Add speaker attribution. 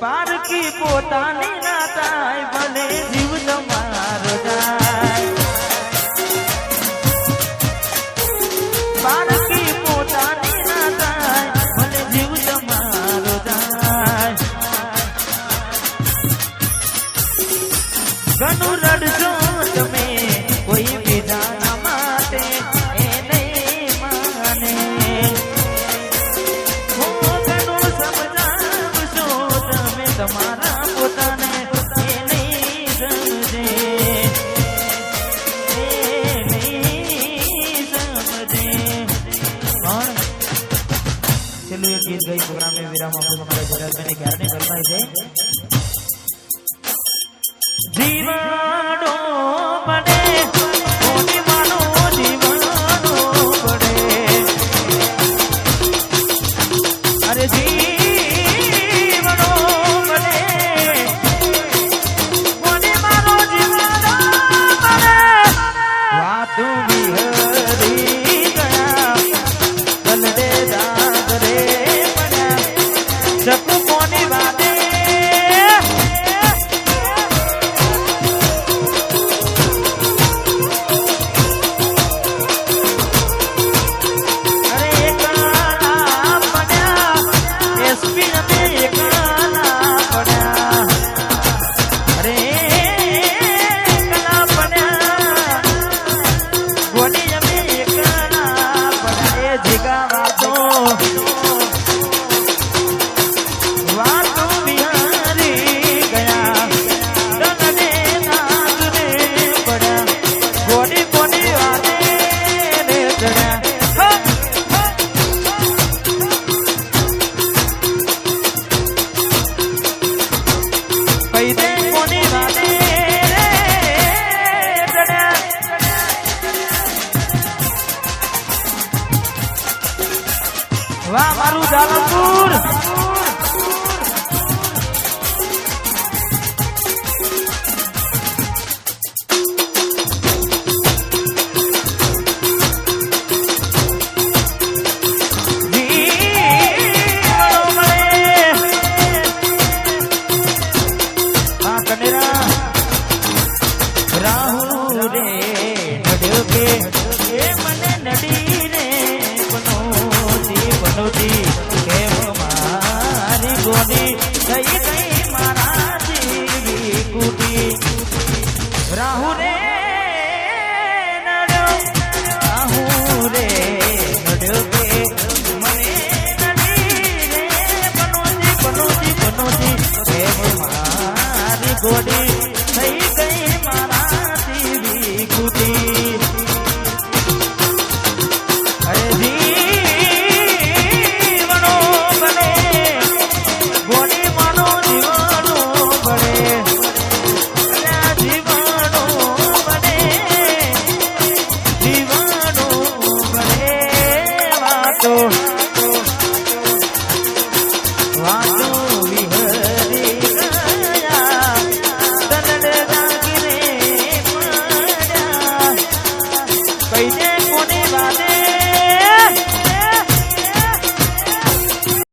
Speaker 1: પારકી પોતાની ના થાય ભલે જીવ તમારો જાય પારકી પોતાની ના થાય ભલે જીવ તમારો જાય ઘણું રડશો તમે કોઈ બીજાના માટે એ નહીં માને તમારા પોતાને એ નહીં સમજે છેલ્લું એક ગીત ગઈ પ્રોગ્રામ में विराम आपको हमारे जगत में 11 करना है जीवानो बने कोनी मानो जीवानो बने अरे जीवानो बने कोनी मानो जीवानो बने वातु विहरी गया गलडे दागरे बना सब कोनी वादे वाह मारू जालमपुर राहु रे नड्यो के मने नडी रे बनोती केव मारी गोदी गई गई महाराजी कूटी राहु रे नड्यो के मने नडी रे बनोती केव मारी गोदी